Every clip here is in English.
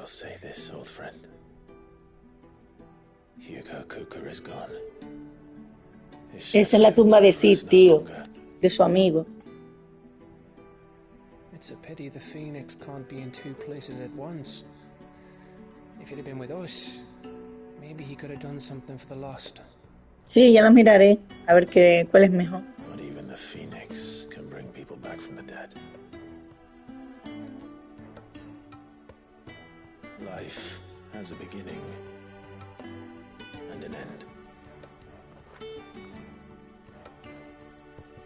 will say this, old friend. Hugo Cooker is gone. Esa es la tumba de Sid, tío, de su amigo. It's a pity the Phoenix can't be in two places at once. If he'd have been with us, maybe he could have done something for the lost. Sí, ya los miraré, a ver cuál es mejor. Not even the Phoenix can bring people back from the dead. Life has a beginning and an end.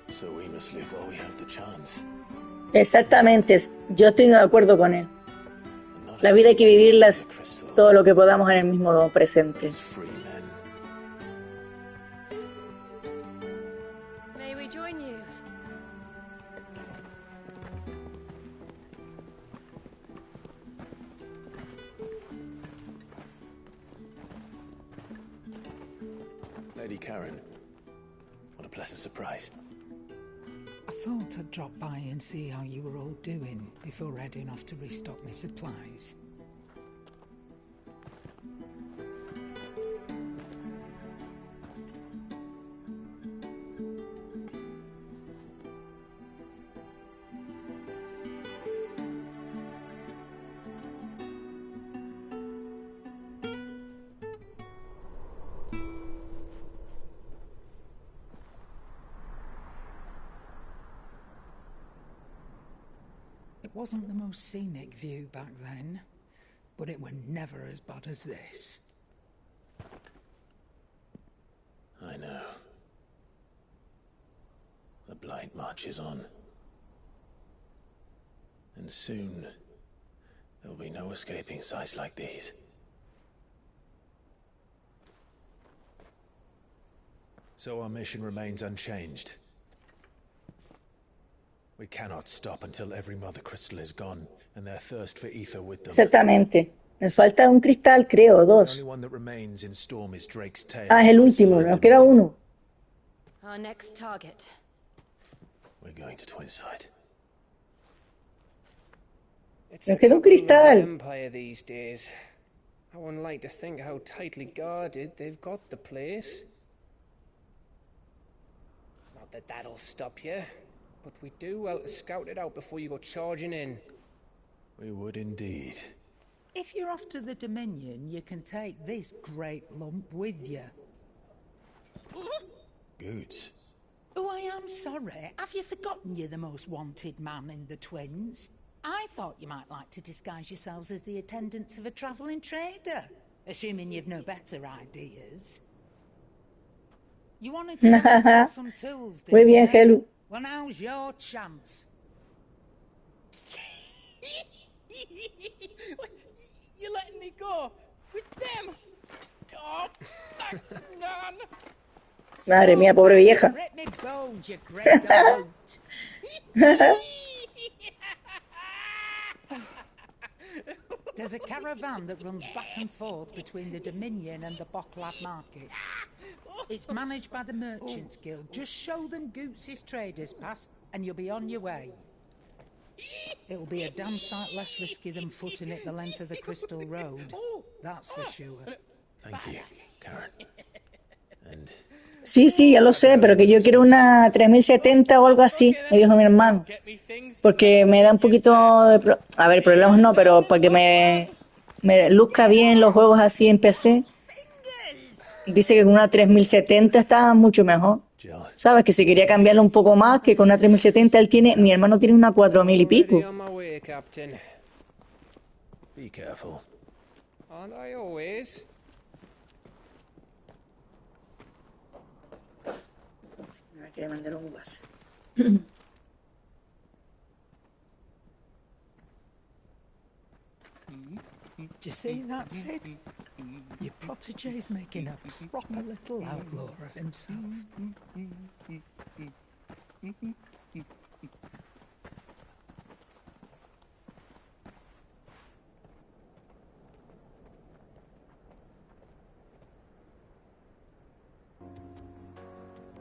So we must live while we have the chance. Exactamente, yo estoy de acuerdo con él. La vida hay que vivirla todo lo que podamos en el mismo presente. May we join you? Lady Karen, what a pleasant surprise. I thought I'd drop by and see how you were all doing before heading off to restock my supplies. It wasn't the most scenic view back then, but it were never as bad as this. I know. The blight marches on. And soon, there will be no escaping sights like these. So our mission remains unchanged. We cannot stop until every mother crystal is gone and their thirst for ether with them. Exactamente. Me falta un cristal, creo, dos. The only one that remains in Storm is Drake's tail. Ah, es el último, nos queda uno. Our next target. We're going to Twinside. Nos queda un cristal. Empire these days. I wouldn't like to think how tightly guarded they've got the place. Not that that'll stop you. But we do well to scout it out before you go charging in. We would indeed. If you're off to the Dominion, you can take this great lump with you. Goods. Oh, I am sorry. Have you forgotten you're the most wanted man in the Twins? I thought you might like to disguise yourselves as the attendants of a travelling trader, assuming you've no better ideas. You wanted to buy yourself some tools, didn't Muy bien, you? Helu. Well, now's your chance. You're letting me go with them? Oh, thanks, Nan. Madre mía, pobre vieja. Rip me bones, you great goat. There's a caravan that runs back and forth between the Dominion and the Bocklab markets. It's managed by the Merchants Guild. Just show them Goots' traders pass and you'll be on your way. It'll be a damn sight less risky than footing it the length of the Crystal Road. That's for sure. Thank you, Karen. And Sí, sí, ya lo sé, pero que yo quiero una 3070 o algo así, me dijo mi hermano. Porque me da un poquito de... A ver, problemas no, pero para que me luzca bien los juegos así en PC. Dice que con una 3070 está mucho mejor. ¿Sabes? Que si quería cambiarlo un poco más, que con una 3070 él tiene... Mi hermano tiene una 4000 y pico. Already on my way, Captain. be careful. Aren't I always? Me quiere mandar un WhatsApp. Do you see that, Sid? Your protégé's making a proper little outlaw of himself.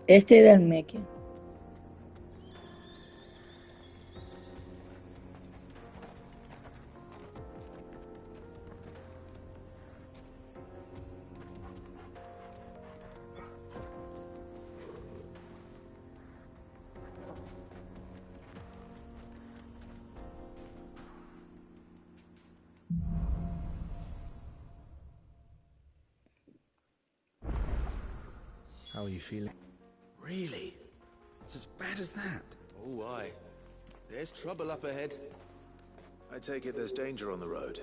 Este del Meque. How are you feeling? Really? It's as bad as that? Oh, aye. There's trouble up ahead. I take it there's danger on the road.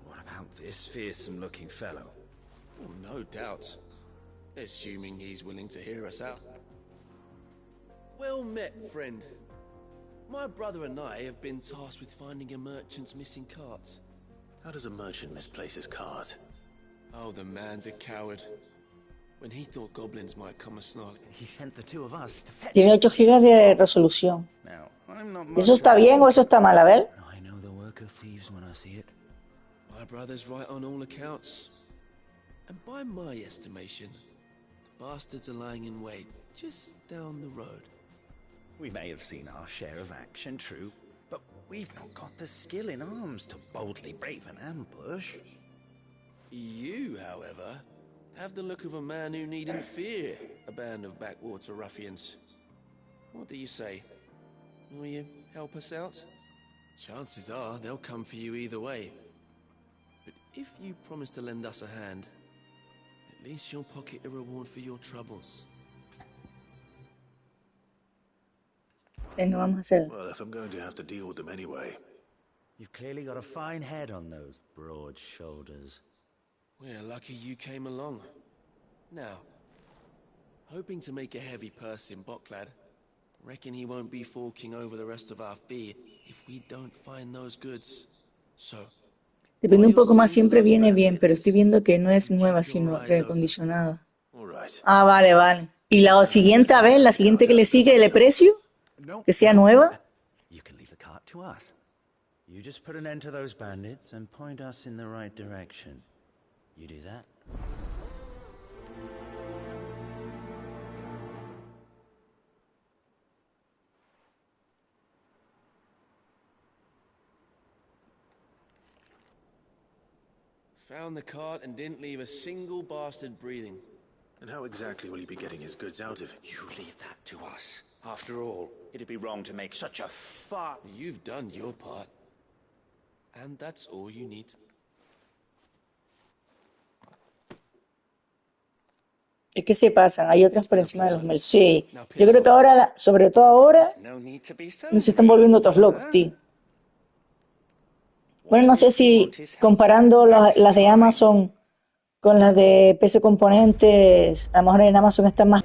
What about this fearsome-looking fellow? Oh, no doubt. Assuming he's willing to hear us out. Well met, friend. My brother and I have been tasked with finding a merchant's missing cart. How does a merchant misplace his cart? Oh, the man's a coward. When he thought goblins might come a snog. He sent the two of us to fetch Tiene 8 GB de resolución. Now, I'm not ¿Eso much está of a- bien o eso está mal? A ver. I know the work of thieves when I see it. My brother's right on all accounts. And by my estimation, the bastards are lying in wait just down the road. We may have seen our share of action, true, but we've not got the skill in arms to boldly brave an ambush. You, however, have the look of a man who needn't fear a band of backwater ruffians. What do you say? Will you help us out? Chances are they'll come for you either way. But if you promise to lend us a hand, at least you'll pocket a reward for your troubles. Venga, vamos a hacerlo. Well, if I'm going to have to deal with them anyway. You've clearly got a fine head on those broad shoulders. We're lucky you came along. Now, hoping to make a heavy purse in Bocklad, reckon he won't be forking over the rest of our fee if we don't find those goods. So, Depende un poco más, siempre viene bien, pero estoy viendo que no es nueva, sino recondicionada. All right. Ah, vale, vale. ¿Y la siguiente, a ver, la siguiente que le sigue, el precio? ¿Que sea nueva? You can leave the cart to us. You just put an end to those bandits and point us in the right direction. You do that? found the cart and didn't leave a single bastard breathing. And how exactly will he be getting his goods out of it? You leave that to us. After all, it'd be wrong to make such a fuss. You've done your part. And that's all you need. Es que se pasan, hay otras por encima de los mil. Sí, yo creo que ahora, sobre todo ahora, No need to be so se están volviendo todos locos, tío. Bueno, no sé si comparando las de Amazon con las de PC Componentes, a lo mejor en Amazon están más.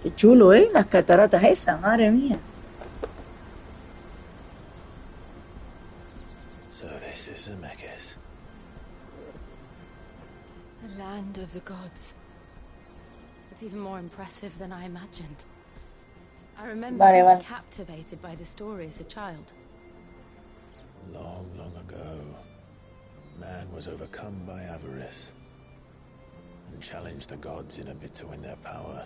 Qué chulo, ¿eh? Las cataratas esas, madre mía. So this is Zemeckis. The land of the gods. It's even more impressive than I imagined. I remember being captivated by the story as a child. Long, long ago, man was overcome by avarice and challenged the gods in a bid to win their power.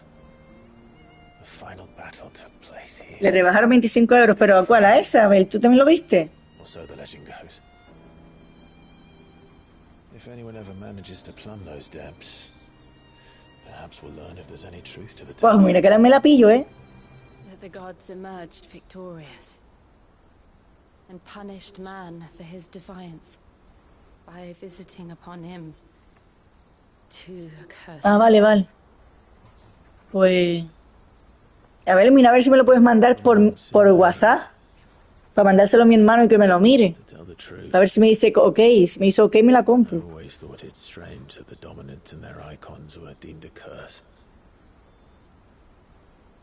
The final battle took place here. Le rebajaron 25 euros, pero ¿a cuál? ¿A esa? Abel, ¿tú también lo viste? Or so the legend goes. If anyone ever manages to plumb those depths, perhaps we'll learn if there's any truth to the Pues tale. mira que ahora me la pillo, ¿eh? That the gods emerged victorious and punished man for his defiance by visiting upon him two curses. Ah, vale, vale. Pues... A ver, mira, a ver si me lo puedes mandar por WhatsApp. Para mandárselo a mi hermano y que me lo mire. To tell the truth, A ver si me dice ok. Si me dice ok, me la I compro. always thought it strange that the dominant and their icons were deemed a curse.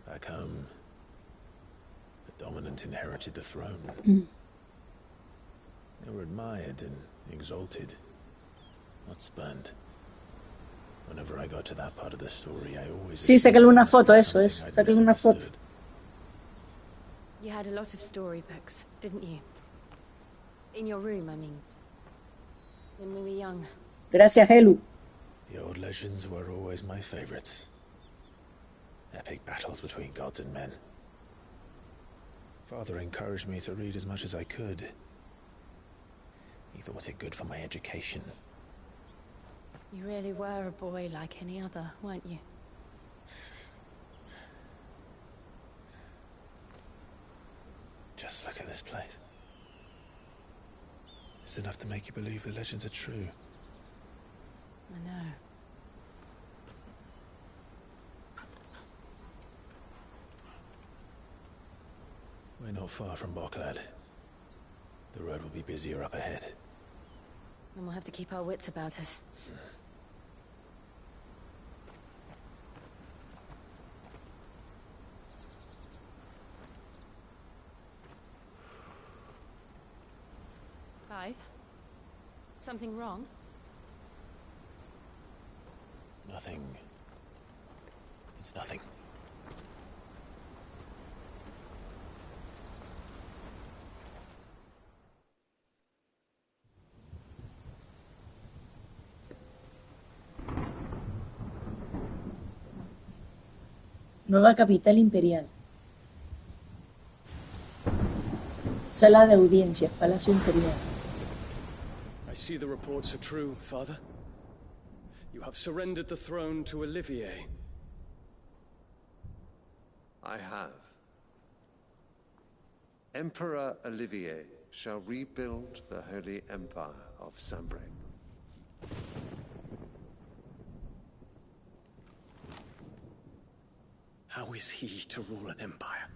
Back home, the dominant inherited the throne. They were admired and exalted, not spurned. Whenever I got to that part of the story, I always... Sí, sácale una assumed foto, this eso, was eso. something I'd Sácale una foto. misunderstood. You had a lot of storybooks, didn't you? In your room, I mean. When we were young. Gracias, Helu. The old legends were always my favorites. Epic battles between gods and men. Father encouraged me to read as much as I could. He thought it good for my education. You really were a boy like any other, weren't you? Just look at this place. It's enough to make you believe the legends are true. I know. We're not far from Boklad. The road will be busier up ahead. And we'll have to keep our wits about us. Clive? Something wrong? Nothing. It's nothing. Nueva capital imperial. Sala de audiencias, Palacio Imperial. I see the reports are true, Father. You have surrendered the throne to Olivier. I have. Emperor Olivier shall rebuild the Holy Empire of Sanbreque. How is he to rule an empire?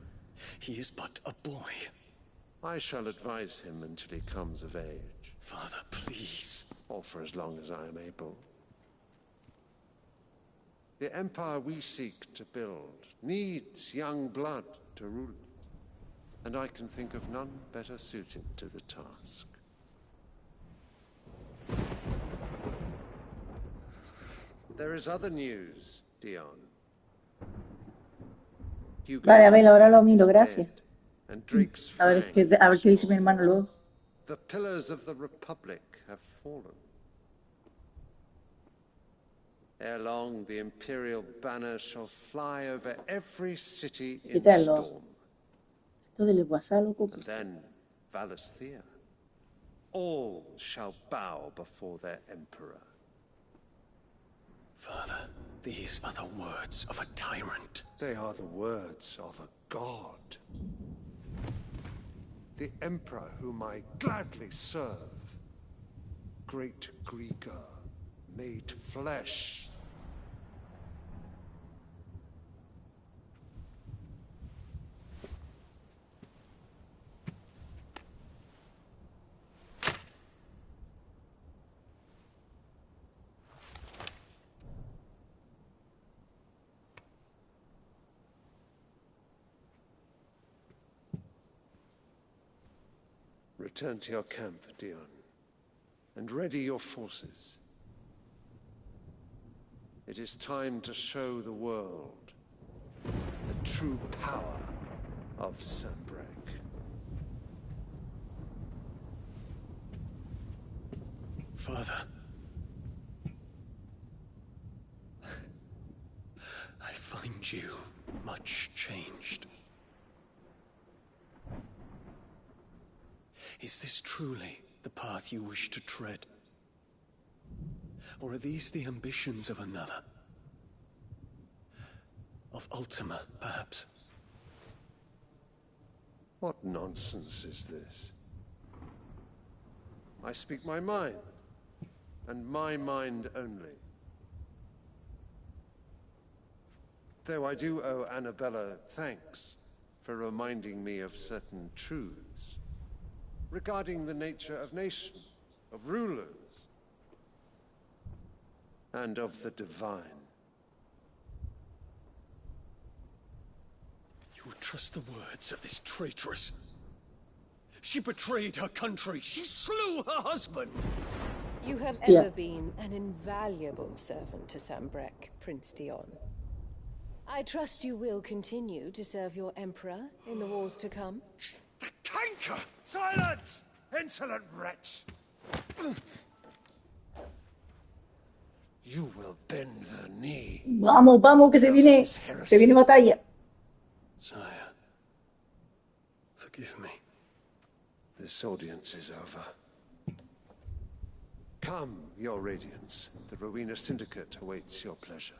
He is but a boy. I shall advise him until he comes of age. Father, please. Or for as long as I am able. The empire we seek to build needs young blood to rule it, and I can think of none better suited to the task. There is other news, Dion. Vale, a ver, ahora lo miro, gracias. A ver qué dice mi hermano luego. The pillars of the Republic have fallen. Ere long, the Imperial banner shall fly over every city in storm. And then Valisthea. All shall bow before their Emperor. Father, these are the words of a tyrant. They are the words of a god. The Emperor whom I gladly serve. Great Grieger, made flesh. Return to your camp, Dion, and ready your forces. It is time to show the world the true power of Sanbreque. Father, I find you much changed. Is this truly the path you wish to tread? Or are these the ambitions of another? Of Ultima, perhaps? What nonsense is this? I speak my mind, and my mind only. Though I do owe Annabella thanks for reminding me of certain truths regarding the nature of nations, of rulers, and of the divine. You would trust the words of this traitress? She betrayed her country. She slew her husband. You have ever been an invaluable servant to Sanbreque, Prince Dion. I trust you will continue to serve your Emperor in the wars to come. The canker! Silence! Insolent wretch! You will bend the knee. Vamos, vamos, que se viene batalla. Sire, forgive me. This audience is over. Come, your radiance. The Rowena Syndicate awaits your pleasure.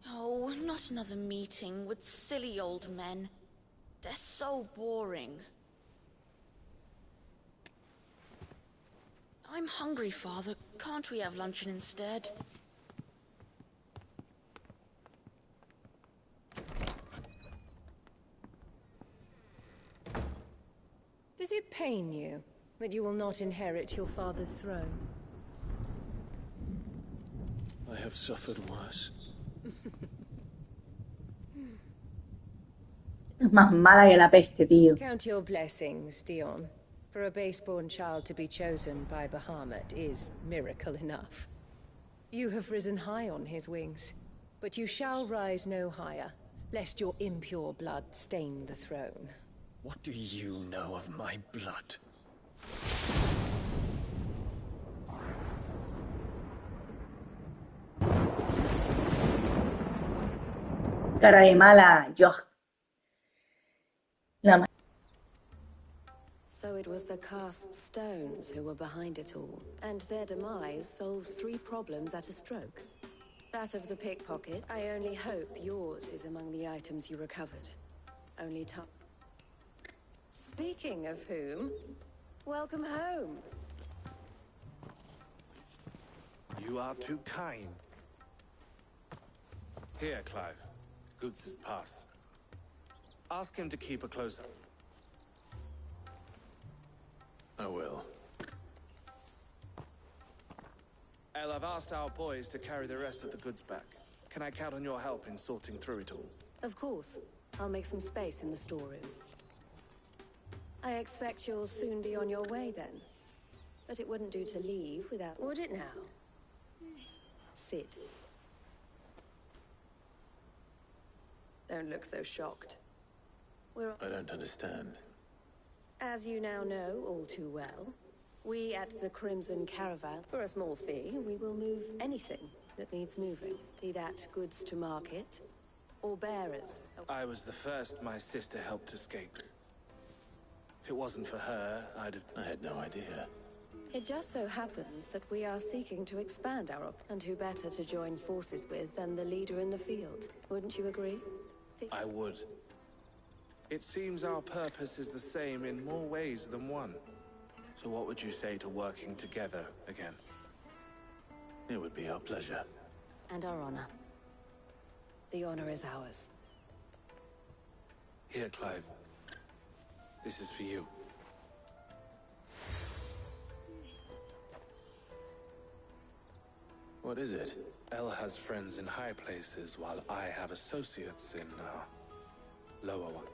Oh, not another meeting with silly old men. They're so boring. I'm hungry, Father. Can't we have luncheon instead? Does it pain you that you will not inherit your father's throne? I have suffered worse. Es más mala que la peste, tío. Count your blessings, Dion. For a base-born child to be chosen by Bahamut is miracle enough. You have risen high on his wings, but you shall rise no higher, lest your impure blood stain the throne. What do you know of my blood? Cara de mala, yo. So it was the cast stones who were behind it all, and their demise solves 3 problems at a stroke. That of the pickpocket, I only hope yours is among the items you recovered. Only time. Speaking of whom, welcome home. You are too kind. Here, Clive. Goods' pass. Ask him to keep a close eye. I will. El, I've asked our boys to carry the rest of the goods back. Can I count on your help in sorting through it all? Of course. I'll make some space in the storeroom. I expect you'll soon be on your way then. But it wouldn't do to leave without... Would it now? Sid. Don't look so shocked. I don't understand. As you now know all too well, we at the Crimson Caravan, for a small fee, we will move anything that needs moving. Be that goods to market, or bearers. I was the first my sister helped escape. If it wasn't for her, I had no idea. It just so happens that we are seeking to expand our and who better to join forces with than the leader in the field. Wouldn't you agree? I would. It seems our purpose is the same in more ways than one. So what would you say to working together again? It would be our pleasure. And our honor. The honor is ours. Here, Clive. This is for you. What is it? El has friends in high places, while I have associates in, lower one.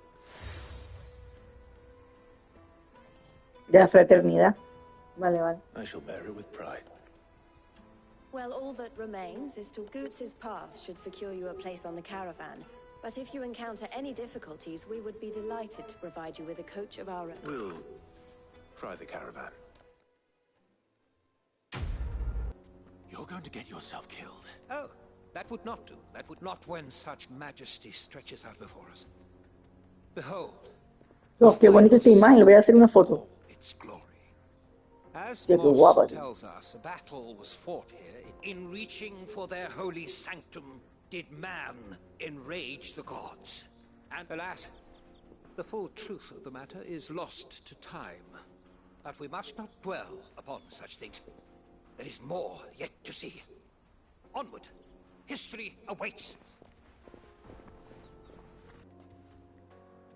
De la fraternidad. Vale, vale. I shall bear it with pride. Well, all that remains is to Goots' pass should secure you a place on the caravan. But if you encounter any difficulties, we would be delighted to provide you with a coach of our own. We'll try the caravan. You're going to get yourself killed. Oh, that would not do. That would not when such majesty stretches out before us. Behold. Oh, qué bonita esta imagen. Le voy a hacer una foto. Its glory. As Qué guapa. Moss tells us, a battle was fought here. In reaching for their holy sanctum, did man enrage the gods. And alas, the full truth of the matter is lost to time. But we must not dwell upon such things. There is more yet to see. Onward. History awaits.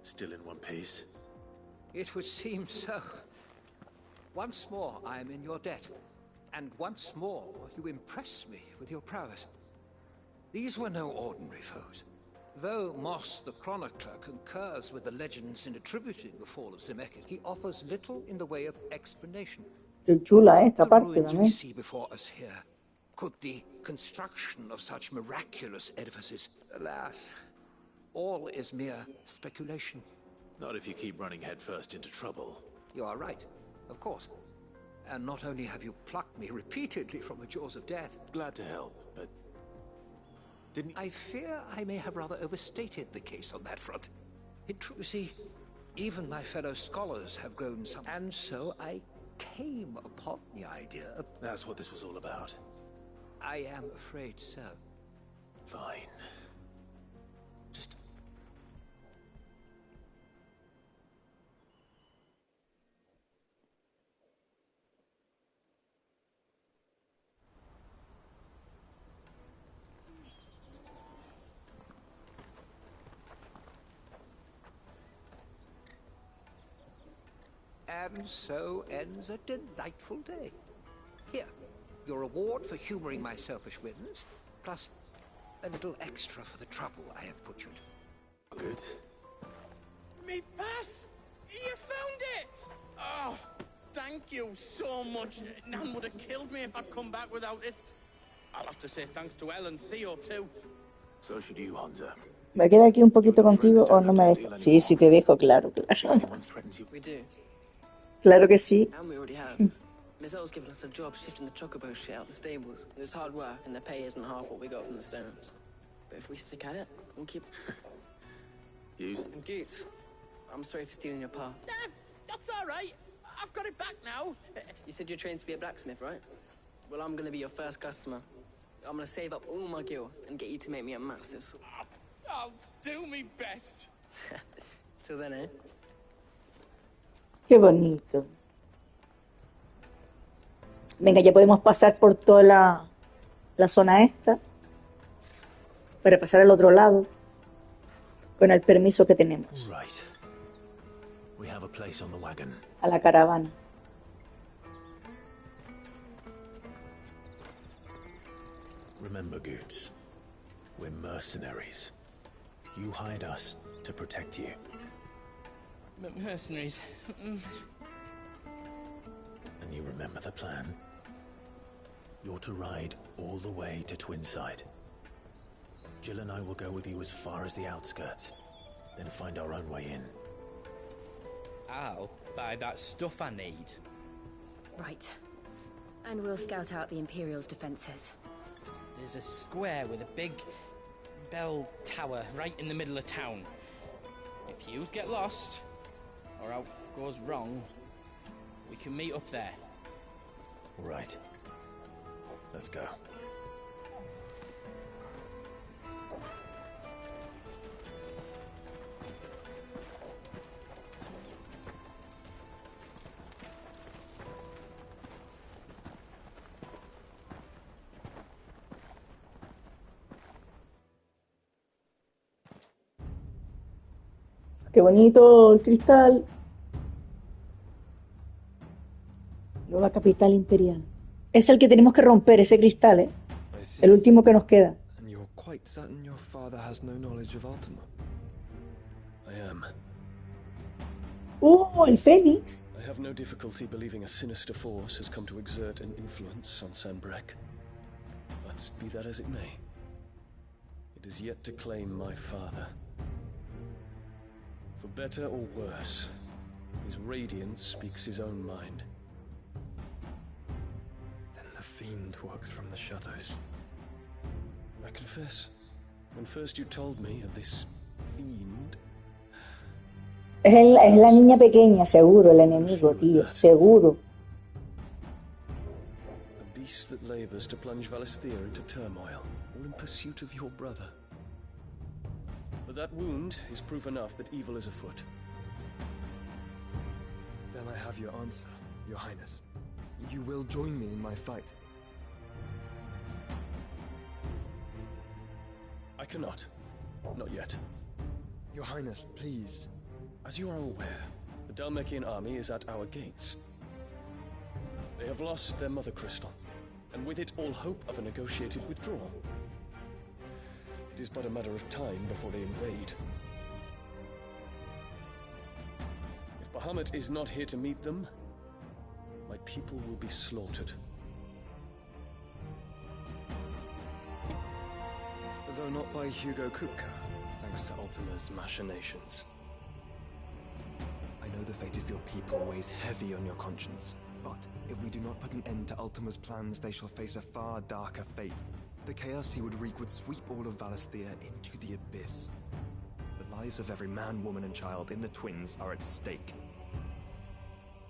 Still in one piece? It would seem so. Once more I am in your debt. And once more you impress me with your prowess. These were no ordinary foes. Though Moss the Chronicler concurs with the legends in attributing the fall of Zemeckis, he offers little in the way of explanation. Qué chula esta The parte ruins we también. see before us here. Could the construction of such miraculous edifices, alas, all is mere speculation. Not if you keep running headfirst into trouble. You are right, of course. And not only have you plucked me repeatedly from the jaws of death. Glad to help, but I fear I may have rather overstated the case on that front. You see, even my fellow scholars have grown some... And so I came upon the idea of... That's what this was all about. I am afraid so. Fine. Just... And so ends a delightful day. Here, your reward for humoring my selfish whims, plus a little extra for the trouble I have put you to. Good. Me pass! You found it! Oh, thank you so much. Nan would have killed me if I'd come back without it. I'll have to say thanks to Elle and Theo too. So should you, Hunter. ¿Me queda aquí un poquito contigo o no me dejo? Sí, sí te dejo, claro, claro. We do. Claro que sí. And we already have. Miss Elle's given us a job shifting the chocobo shit out the stables. It's hard work, and the pay isn't half what we got from the stones. But if we stick at it, we'll keep... Use. And Goots, I'm sorry for stealing your path. That's all right. I've got it back now. You said you're trained to be a blacksmith, right? Well, I'm gonna be your first customer. I'm gonna save up all my gil and get you to make me a massive sword. I'll do my best. Till then, eh? Qué bonito. Venga, ya podemos pasar por toda la zona esta para pasar al otro lado con el permiso que tenemos. Right. We have a place on the wagon. A la caravana. Remember, Goots, we're mercenaries. You hired us to protect you. Mercenaries. And you remember the plan? You're to ride all the way to Twinside. Jill and I will go with you as far as the outskirts, then find our own way in. I'll buy that stuff I need. Right. And we'll scout out the Imperial's defenses. There's a square with a big bell tower right in the middle of town. If you get lost, or out goes wrong, we can meet up there. Right. Let's go. Qué bonito el cristal. Nueva capital imperial. Es el que tenemos que romper, ese cristal, ¿eh? El último que nos queda. And you're quite certain your father has no knowledge of Ultima? I am. Oh, el Fénix. I have no difficulty believing a sinister force has come to exert an influence on Sanbreque. But be that as it may, it is yet to claim my father. For better or worse, his radiance speaks his own mind. Then the fiend works from the shadows. I confess, when first you told me of this fiend... Es la niña pequeña, seguro, el enemigo, tío, seguro. A beast that labors to plunge Valisthea into turmoil, all in pursuit of your brother. But that wound is proof enough that evil is afoot. Then I have your answer, Your Highness. You will join me in my fight. I cannot. Not yet. Your Highness, please. As you are aware, the Dhalmekian army is at our gates. They have lost their mother crystal, and with it all hope of a negotiated withdrawal. It is but a matter of time before they invade. If Bahamut is not here to meet them, my people will be slaughtered. Though not by Hugo Kupka, thanks to Ultima's machinations. I know the fate of your people weighs heavy on your conscience, but if we do not put an end to Ultima's plans, they shall face a far darker fate. The chaos he would wreak would sweep all of Valisthea into the abyss. The lives of every man, woman, and child in the Twins are at stake.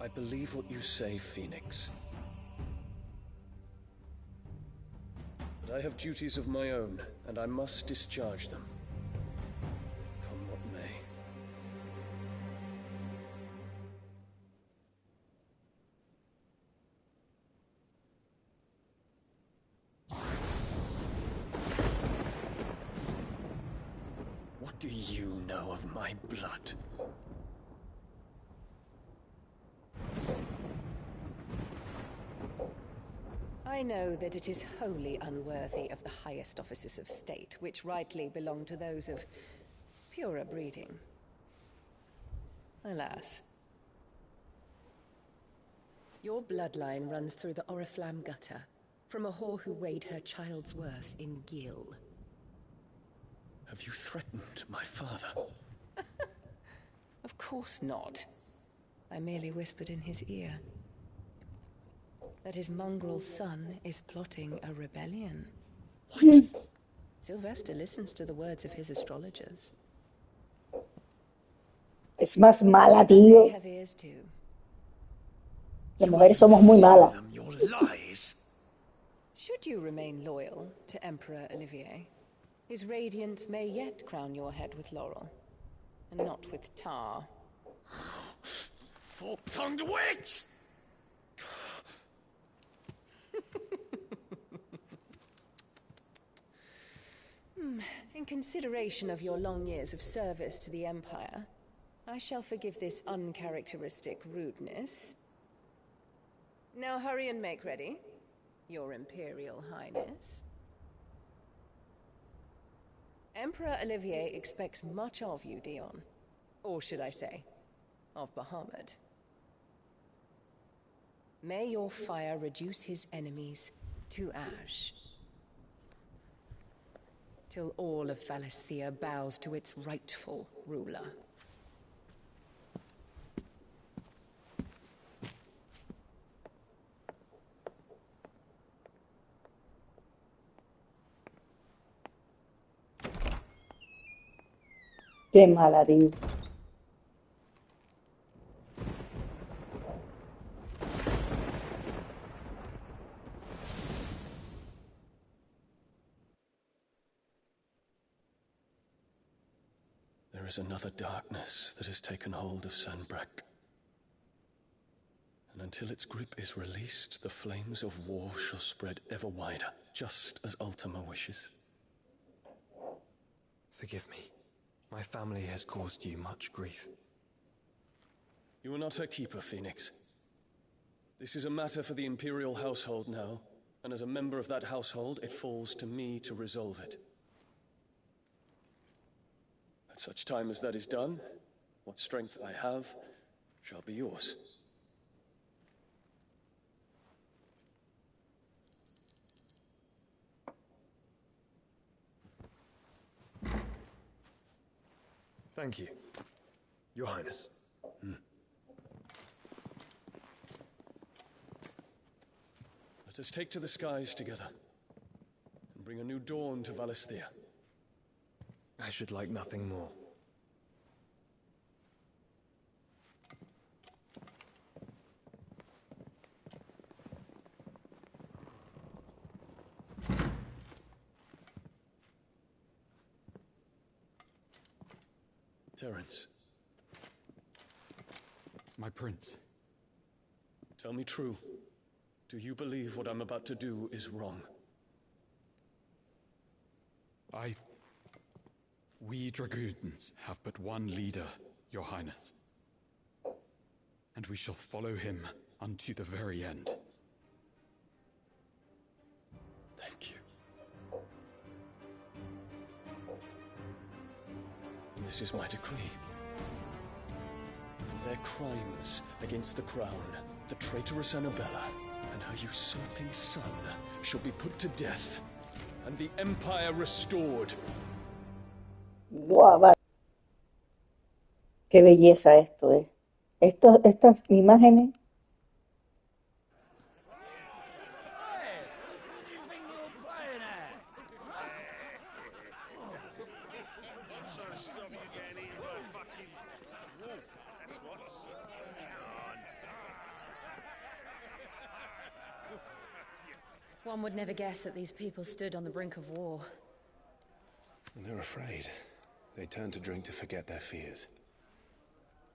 I believe what you say, Phoenix. But I have duties of my own, and I must discharge them. Come what may. What do you know of my blood? I know that it is wholly unworthy of the highest offices of state, which rightly belong to those of purer breeding. Alas. Your bloodline runs through the Oriflamme gutter, from a whore who weighed her child's worth in gill. Have you threatened my father? Of course not. I merely whispered in his ear that his mongrel son is plotting a rebellion. What? Sylvester listens to the words of his astrologers. Es más mala, tío. They have ears too. Las mujeres somos muy malas. Your lies. Should you remain loyal to Emperor Olivier, his radiance may yet crown your head with laurel, and not with tar. Fork-tongued witch! In consideration of your long years of service to the Empire, I shall forgive this uncharacteristic rudeness. Now hurry and make ready, Your Imperial Highness. Emperor Olivier expects much of you, Dion. Or should I say, of Bahamut. May your fire reduce his enemies to ash, till all of Valisthea bows to its rightful ruler. Qué mala, tío. There is another darkness that has taken hold of Sanbreque. And until its grip is released, the flames of war shall spread ever wider, just as Ultima wishes. Forgive me. My family has caused you much grief. You are not her keeper, Phoenix. This is a matter for the Imperial household now, and as a member of that household, it falls to me to resolve it. At such time as that is done, what strength I have shall be yours. Thank you, Your Highness. Let us take to the skies together, and bring a new dawn to Valisthea. I should like nothing more. Terence. My prince. Tell me true. Do you believe what I'm about to do is wrong? We dragoons have but one leader, Your Highness. And we shall follow him unto the very end. Thank you. And this is my decree. For their crimes against the crown, the traitorous Annabella and her usurping son shall be put to death, and the Empire restored. Buah, va. Qué belleza esto, eh. Estas imágenes. One would never guess that these people stood on the brink of war. And they're afraid. They turn to drink to forget their fears.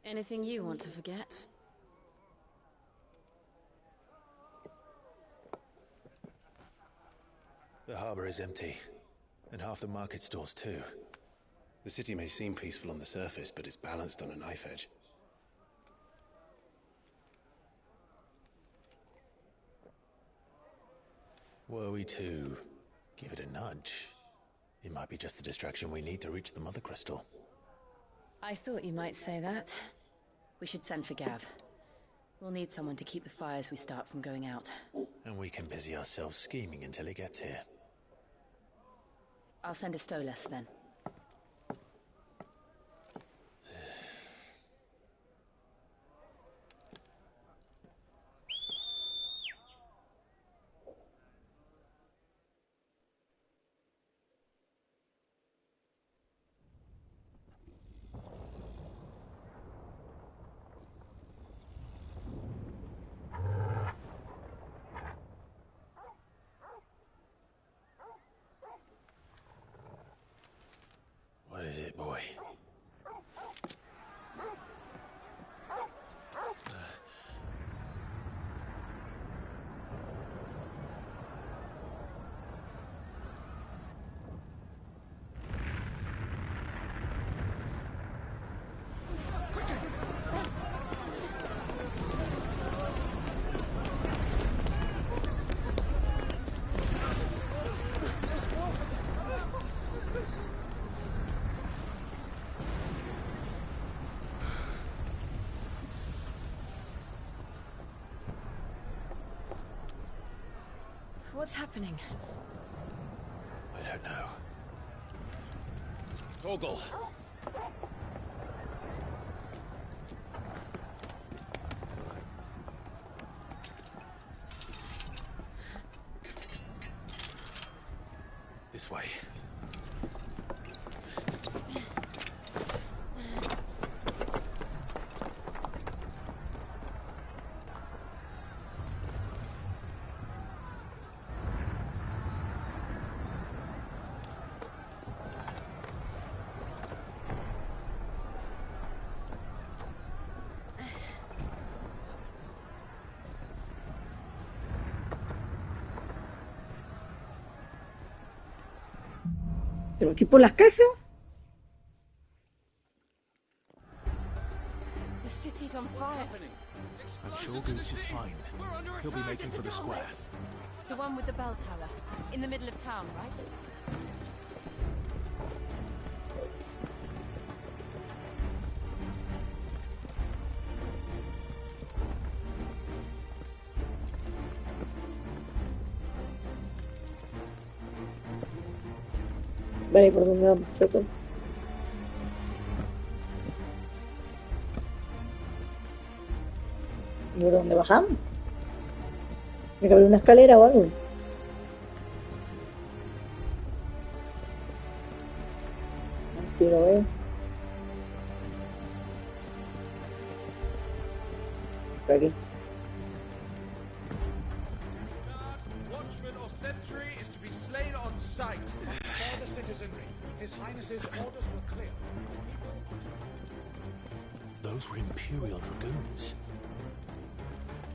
Anything you want to forget? The harbor is empty, and half the market stalls too. The city may seem peaceful on the surface, but it's balanced on a knife edge. Were we to give it a nudge, it might be just the distraction we need to reach the Mother Crystal. I thought you might say that. We should send for Gav. We'll need someone to keep the fires we start from going out. And we can busy ourselves scheming until he gets here. I'll send a Stolas then. What is it, boy? What's happening? I don't know. Torgal! This way. ¿Pero aquí por las casas? The city's on fire. I'm sure Goots is fine. He'll be making for the square. The one with the bell tower. In the middle of town, right? Vale, ¿por dónde vamos? Perfecto. ¿Y por dónde bajamos? ¿Me cabe una escalera o algo? Así lo veo. Por aquí. Watchman or sentry is to be slain on sight. For the citizenry, His Highness's orders were clear. Those were Imperial dragoons.